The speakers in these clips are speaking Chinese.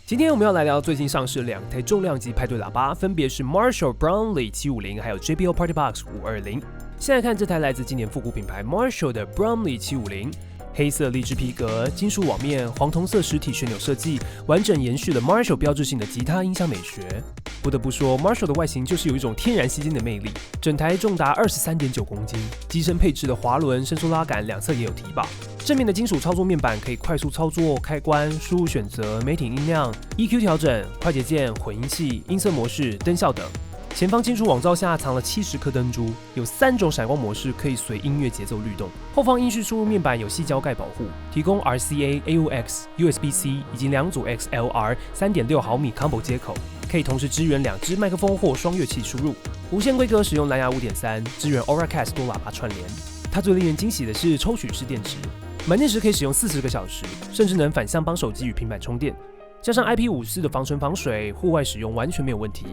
今天我们要来聊最近上市的2台重量级派对喇叭，分别是 Marshall Brownlee 750还有 JBL PartyBox 520。先来看这台来自今年复古品牌 Marshall 的 Brownlee 750，黑色荔枝皮革、金属网面、黄铜色实体旋钮设计，完整延续了 Marshall 标志性的吉他音箱美学。不得不说 ，Marshall 的外形就是有一种天然吸睛的魅力。整台重达23.9公斤，机身配置的滑轮、伸缩拉杆，两侧也有提把。正面的金属操作面板可以快速操作开关、输入选择、媒体音量、EQ 调整、快捷键、混音器、音色模式、灯效等。前方金属网罩下藏了70颗灯珠，有3种闪光模式可以随音乐节奏律动。后方音讯输入面板有矽胶盖保护，提供 RCA、AUX、USB-C 以及2组 XLR 3.6毫米 Combo 接口，可以同时支援2支麦克风或双乐器输入。无线规格使用蓝牙 5.3， 支援 Auracast 多喇叭串联。它最令人惊喜的是抽取式电池，满电时可以使用40个小时，甚至能反向帮手机与平板充电。加上 IP54 的防尘防水，户外使用完全没有问题。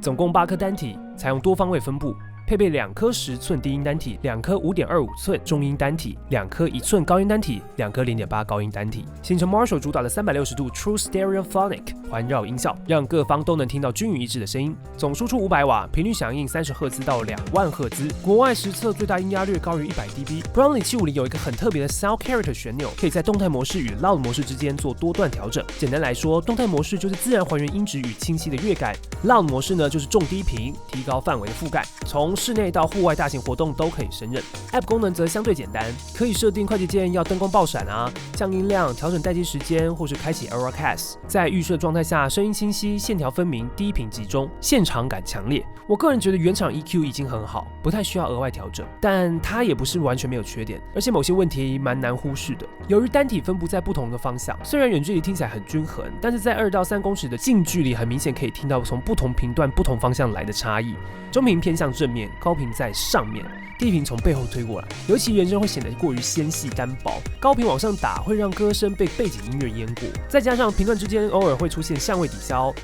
总共8颗单体，采用多方位分布，配备2颗10寸低音单体、2颗5.25寸中音单体、2颗1寸高音单体、2颗0.8高音单体，形成 Marshall 主打的360度 True Stereophonic 环绕音效，让各方都能听到均匀一致的声音。总输出500瓦，频率响应30赫兹到2万赫兹，国外实测最大音压略高于100 dB。Brownlee 750有一个很特别的 Sound Character 旋钮，可以在动态模式与 Loud 模式之间做多段调整。简单来说，动态模式就是自然还原音质与清晰的乐感 ，Loud 模式呢就是重低频，提高范围的覆盖，从室内到户外大型活动都可以胜任。App 功能则相对简单，可以设定快捷键要灯光爆闪啊，降音量、调整待机时间，或是开启 Auracast。在预设状态下，声音清晰，线条分明，低频集中，现场感强烈。我个人觉得原厂 EQ 已经很好，不太需要额外调整，但它也不是完全没有缺点，而且某些问题蛮难忽视的。由于单体分布在不同的方向，虽然远距离听起来很均衡，但是在2到3公尺的近距离，很明显可以听到从不同频段、不同方向来的差异。中频偏向正面，高频在上面，低频从背后推过来，尤其原声会显得过于纤细单薄，高频往上打会让歌声被背景音乐淹过，再加上频段之间偶尔会出现相位抵消、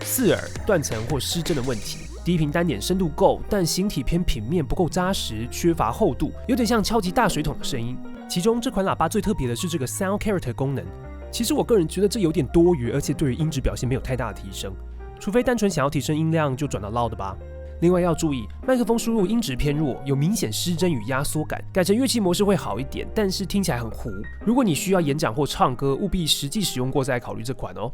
刺耳、断层或失真的问题。低频单点深度够，但形体偏平面不够扎实，缺乏厚度，有点像敲击大水桶的声音。其中这款喇叭最特别的是这个 Sound Character 功能，其实我个人觉得这有点多余，而且对于音质表现没有太大的提升，除非单纯想要提升音量就转到 Loud 吧。另外要注意，麦克风输入音质偏弱，有明显失真与压缩感，改成乐器模式会好一点，但是听起来很糊。如果你需要演讲或唱歌，务必实际使用过再考虑这款哦。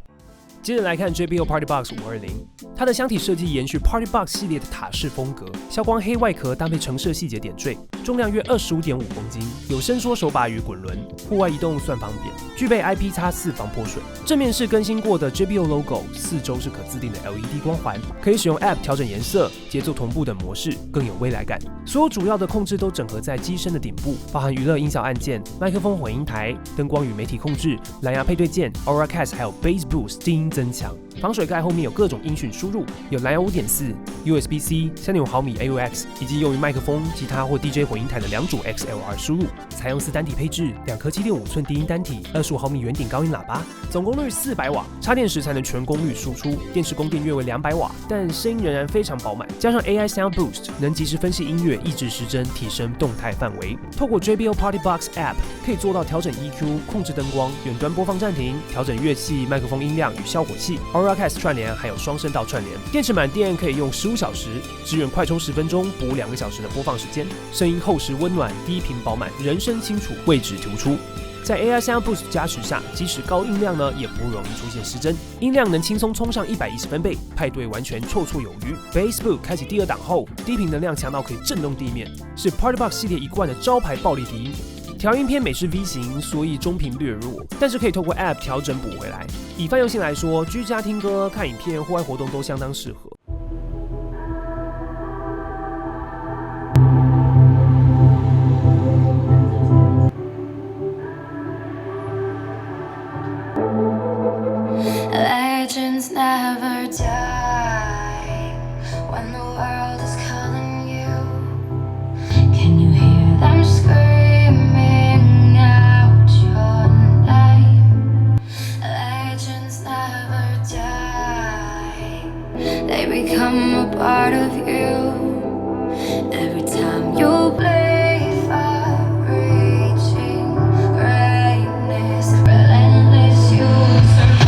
接着来看 JBL PartyBox 520，它的箱体设计延续 PartyBox 系列的塔式风格，消光黑外壳搭配橙色细节点缀，重量约25.5公斤，有伸缩手把与滚轮，户外移动算方便，具备 IPX4 防泼水。正面是更新过的 JBL logo， 四周是可自定的 LED 光环，可以使用 App 调整颜色、节奏同步等模式，更有未来感。所有主要的控制都整合在机身的顶部，包含娱乐音效按键、麦克风混音台、灯光与媒体控制、蓝牙配对键、Auracast 还有 Bass Boost 低音增强。防水盖后面有各种音讯输入，有蓝牙 5.4、USB-C、3.5毫米 AUX， 以及用于麦克风、吉他或 DJ 混音台的2组 XLR 输入。采用4单体配置，2颗7.5寸低音单体，25毫米圆顶高音喇叭，总功率400瓦，插电时才能全功率输出，电池供电约为200瓦，但声音仍然非常饱满。加上 AI Sound Boost， 能及时分析音乐，抑制失真，提升动态范围。透过 JBL PartyBox App 可以做到调整 EQ、控制灯光、远端播放暂停、调整乐器、麦克风音量与效果器、Auracast 串联，还有双声道串联。电池满电可以用15小时，支援快充10分钟，补2个小时的播放时间。声音厚实温暖，低频饱满，人声清楚，位置突出。在 AI Sound Boost 加持下，即使高音量呢，也不容易出现失真，音量能轻松冲上110分贝，派对完全绰绰有余。Bass Boost 开启第2档后，低频能量强到可以震动地面，是 PartyBox 系列一贯的招牌暴力低音。调音偏美式 V 型，所以中频略弱，但是可以透过 App 调整补回来。以泛用性来说，居家听歌、看影片、户外活动都相当适合。Legends never die when the world is calling you. Can you hear them screaming out your name? Legends never die, they become a part of you. Every time you play far-reaching greatness, relentless, you survive.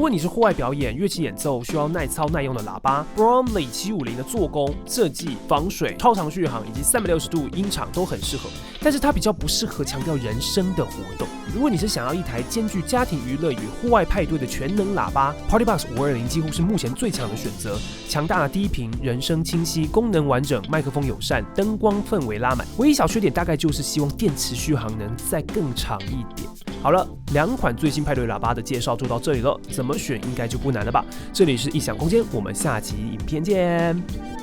果你是户外表演、乐器演奏需要耐操耐用的喇叭 ，Bromley 750的做工、设计、防水、超长续航以及360度音场都很适合，但是它比较不适合强调人声的活动。如果你是想要一台兼具家庭娱乐与户外派对的全能喇叭 ，PartyBox 520几乎是目前最强的选择。强大的低频、人声清晰、功能完整、麦克风友善、灯光氛围拉满。唯一小缺点大概就是希望电池续航能再更长一点。好了，2款最新派对喇叭的介绍就到这里了，怎么选应该就不难了吧？这里是异想空间，我们下集影片见。